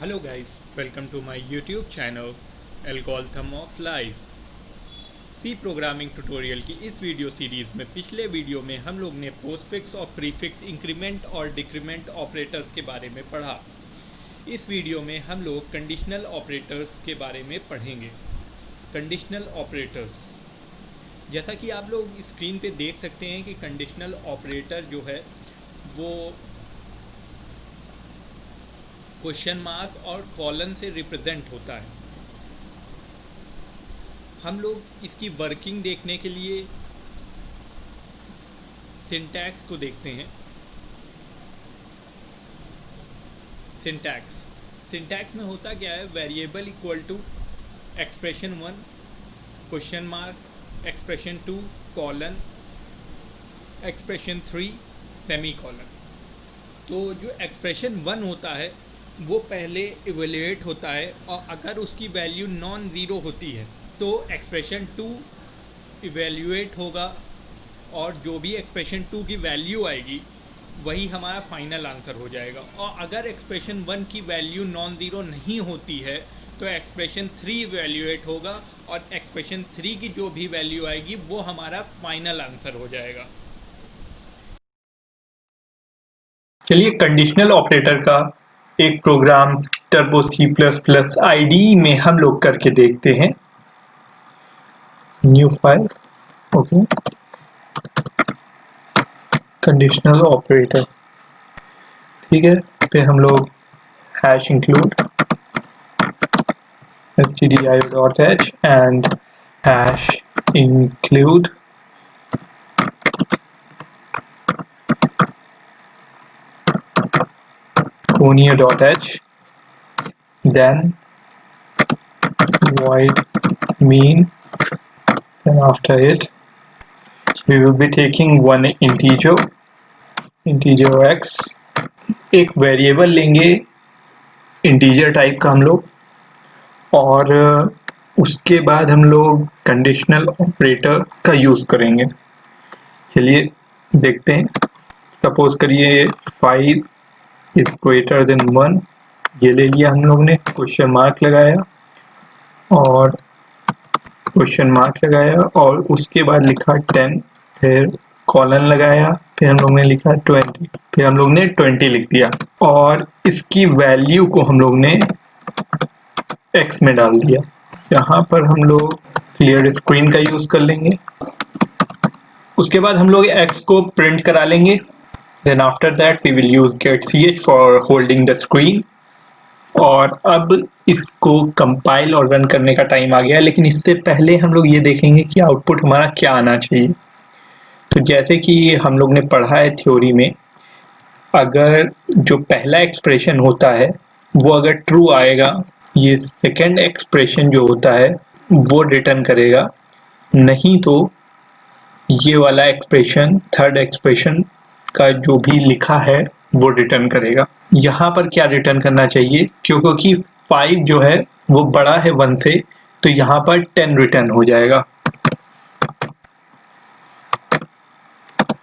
Hello guys, welcome to my YouTube channel Algorithm of Life। C programming tutorial की इस video series में पिछले video में हम लोग ने पोस्टफिक्स और प्रीफिक्स इंक्रीमेंट और डिक्रीमेंट ऑपरेटर्स के बारे में पढ़ा। इस वीडियो में हम लोग कंडीशनल ऑपरेटर्स के बारे में पढ़ेंगे। कंडीशनल ऑपरेटर्स, जैसा कि आप लोग स्क्रीन पे देख सकते हैं कि कंडीशनल ऑपरेटर जो है वो क्वेश्चन मार्क और कॉलन से रिप्रेजेंट होता है। हम लोग इसकी वर्किंग देखने के लिए सिंटैक्स को देखते हैं। सिंटैक्स में होता क्या है, variable equal to expression 1 question mark, expression 2 colon, expression 3 semicolon. तो जो एक्सप्रेशन 1 होता है वो पहले इवेल्युएट होता है और अगर उसकी वैल्यू नॉन ज़ीरो होती है तो एक्सप्रेशन 2 इवेल्युएट होगा और जो भी एक्सप्रेशन 2 की वैल्यू आएगी वही हमारा फाइनल आंसर हो जाएगा। और अगर एक्सप्रेशन 1 की वैल्यू नॉन ज़ीरो नहीं होती है तो एक्सप्रेशन 3 इवेल्युएट होगा और एक्सप्रेशन 3 की जो भी वैल्यू आएगी वो हमारा फाइनल आंसर हो जाएगा। चलिए कंडीशनल ऑपरेटर का एक प्रोग्राम टर्बो C++ IDE में हम लोग करके देखते हैं। New file, okay, conditional operator, ठीक है। फिर हम लोग hash include stdio.h and hash include conio.h, then void mean, then after it we will be taking one integer x, एक वेरिएबल लेंगे इंटीजर टाइप का हम लोग, और उसके बाद हम लोग कंडीशनल ऑपरेटर का यूज़ करेंगे। चलिए देखते हैं। सपोज करिए 5 इज ग्रेटर देन 1, ये ले लिया हम लोग ने, क्वेश्चन मार्क लगाया और क्वेश्चन मार्क लगाया और उसके बाद लिखा 10, फिर कॉलन लगाया, फिर हम लोग ने लिखा 20, फिर हम लोग ने 20 लिख दिया और इसकी वैल्यू को हम लोग ने x में डाल दिया। यहाँ पर हम लोग क्लियर स्क्रीन का यूज कर लेंगे। उसके बाद हम लोग x को प्रिंट करा लेंगे। Then after that we will use getch for holding the screen. और अब इसको कंपाइल और रन करने का टाइम आ गया, लेकिन इससे पहले हम लोग ये देखेंगे कि आउटपुट हमारा क्या आना चाहिए। तो जैसे कि हम लोग ने पढ़ा है थ्योरी में, अगर जो पहला एक्सप्रेशन होता है वो अगर ट्रू आएगा, ये सेकेंड एक्सप्रेशन जो होता है वो रिटर्न करेगा, नहीं तो ये वाला एक्सप्रेशन थर्ड एक्सप्रेशन का जो भी लिखा है वो रिटर्न करेगा। यहाँ पर क्या रिटर्न करना चाहिए, क्योंकि 5 जो है वो बड़ा है 1 से, तो यहाँ पर 10 रिटर्न हो जाएगा।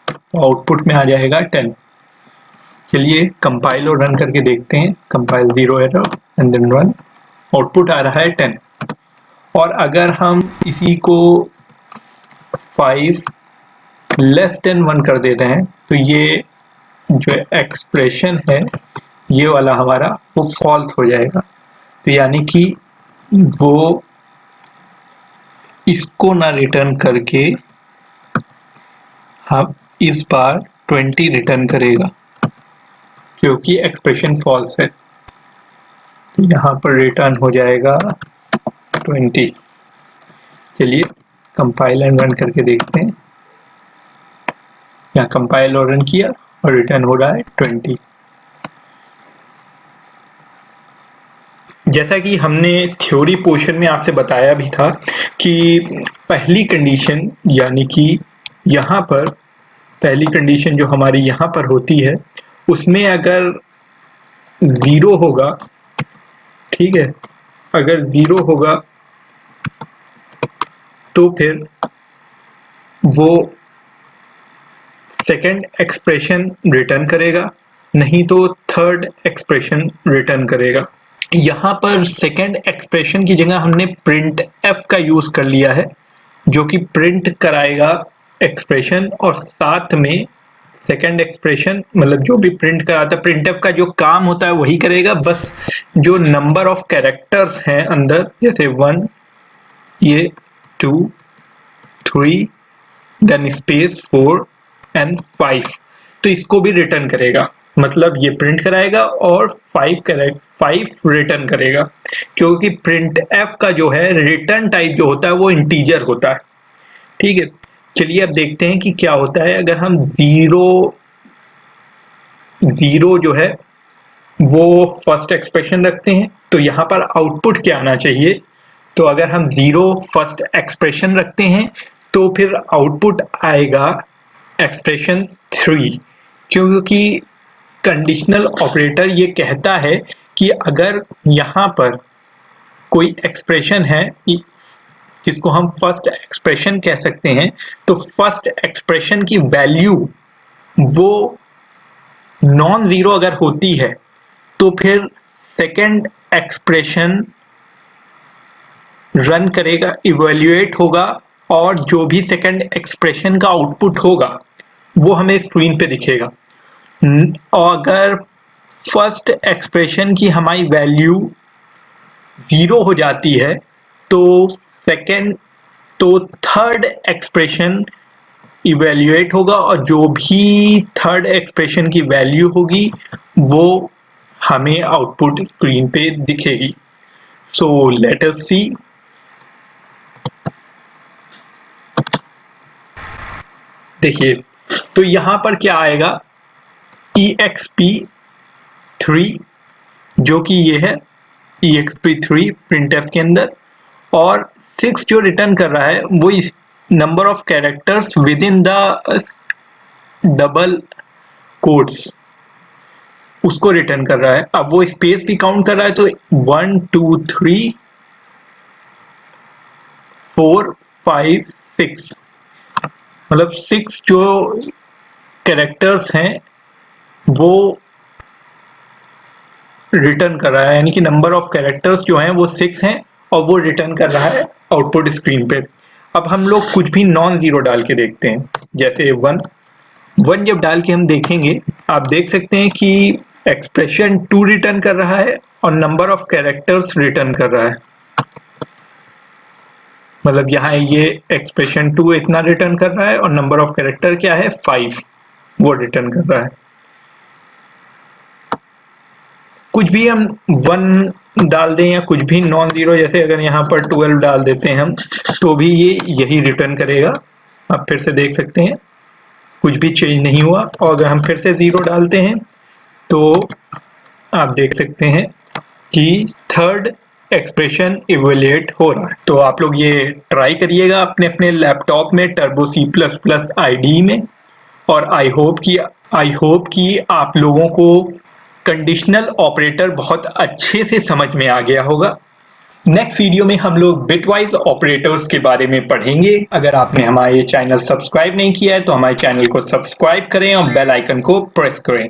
तो आउटपुट में आ जाएगा 10। चलिए कंपाइल और रन करके देखते हैं। Compile 0 error and then run, output आ रहा है 10। और अगर हम इसी को 5 लेस देन 1 कर देते हैं तो ये जो एक्सप्रेशन है ये वाला हमारा वो फॉल्स हो जाएगा। तो यानी कि वो इसको ना रिटर्न करके हम इस बार 20 रिटर्न करेगा, क्योंकि एक्सप्रेशन फॉल्स है। तो यहाँ पर रिटर्न हो जाएगा 20। चलिए कंपाइल एंड रन करके देखते हैं। यहाँ कंपाइल और रन किया और रिटर्न हो रहा है 20। जैसा कि हमने थ्योरी पोर्शन में आपसे बताया भी था कि पहली कंडीशन, यानी कि यहाँ पर पहली कंडीशन जो हमारी यहाँ पर होती है उसमें अगर 0 होगा, ठीक है, अगर 0 होगा तो फिर वो सेकंड एक्सप्रेशन रिटर्न करेगा, नहीं तो थर्ड एक्सप्रेशन रिटर्न करेगा। यहाँ पर सेकेंड एक्सप्रेशन की जगह हमने प्रिंट एफ का यूज कर लिया है, जो कि प्रिंट कराएगा एक्सप्रेशन और साथ में सेकेंड एक्सप्रेशन मतलब जो भी प्रिंट कराता है प्रिंट एफ का जो काम होता है वही करेगा, बस जो नंबर ऑफ कैरेक्टर्स हैं अंदर जैसे 1 ये 2 3 देन स्पेस 4 एंड 5 तो इसको भी रिटर्न करेगा। मतलब ये प्रिंट कराएगा और 5 रिटर्न करेगा, क्योंकि प्रिंट एफ का जो है रिटर्न टाइप जो होता है वो इंटीजर होता है। ठीक है, चलिए अब देखते हैं कि क्या होता है अगर हम जीरो जो है वो फर्स्ट एक्सप्रेशन रखते हैं तो यहाँ पर आउटपुट क्या आना चाहिए। तो अगर हम 0 फर्स्ट एक्सप्रेशन रखते हैं तो फिर आउटपुट आएगा एक्सप्रेशन 3, क्योंकि कंडीशनल ऑपरेटर ये कहता है कि अगर यहाँ पर कोई एक्सप्रेशन है जिसको हम फर्स्ट एक्सप्रेशन कह सकते हैं, तो फर्स्ट एक्सप्रेशन की वैल्यू वो नॉन जीरो अगर होती है तो फिर सेकेंड एक्सप्रेशन रन करेगा, इवैल्यूएट होगा और जो भी सेकेंड एक्सप्रेशन का आउटपुट होगा वो हमें स्क्रीन पे दिखेगा। और अगर फर्स्ट एक्सप्रेशन की हमारी वैल्यू 0 हो जाती है तो थर्ड एक्सप्रेशन इवैल्यूएट होगा और जो भी थर्ड एक्सप्रेशन की वैल्यू होगी वो हमें आउटपुट स्क्रीन पे दिखेगी। सो लेट अस सी। देखिए तो यहां पर क्या आएगा, exp3 जो कि ये है exp3 printf के अंदर, और 6 जो रिटर्न कर रहा है वो इस number of characters with in the double quotes उसको रिटर्न कर रहा है। अब वो स्पेस भी काउंट कर रहा है तो 1 2 3 4 5 6 मतलब 6 जो कैरेक्टर्स हैं वो रिटर्न कर रहा है, यानी कि नंबर ऑफ कैरेक्टर्स जो हैं वो 6 हैं और वो रिटर्न कर रहा है आउटपुट स्क्रीन पे। अब हम लोग कुछ भी नॉन जीरो डाल के देखते हैं, जैसे 1 जब डाल के हम देखेंगे आप देख सकते हैं कि एक्सप्रेशन 2 रिटर्न कर रहा है और नंबर ऑफ कैरेक्टर्स रिटर्न कर रहा है। मतलब यहाँ ये एक्सप्रेशन 2 इतना रिटर्न कर रहा है और नंबर ऑफ कैरेक्टर क्या है 5 वो रिटर्न कर रहा है। कुछ भी हम 1 डाल दें या कुछ भी नॉन जीरो, जैसे अगर यहाँ पर 12 डाल देते हैं हम तो भी ये यही रिटर्न करेगा। आप फिर से देख सकते हैं कुछ भी चेंज नहीं हुआ, और अगर हम फिर से 0 डालते हैं तो आप देख सकते हैं कि थर्ड एक्सप्रेशन इवैल्यूएट हो रहा है। तो आप लोग ये ट्राई करिएगा अपने अपने लैपटॉप में टर्बो C++ IDE में, और आई होप कि आप लोगों को कंडीशनल ऑपरेटर बहुत अच्छे से समझ में आ गया होगा। नेक्स्ट वीडियो में हम लोग बिटवाइज ऑपरेटर्स के बारे में पढ़ेंगे। अगर आपने हमारे चैनल सब्सक्राइब नहीं किया है तो हमारे चैनल को सब्सक्राइब करें और बेल आइकन को प्रेस करें।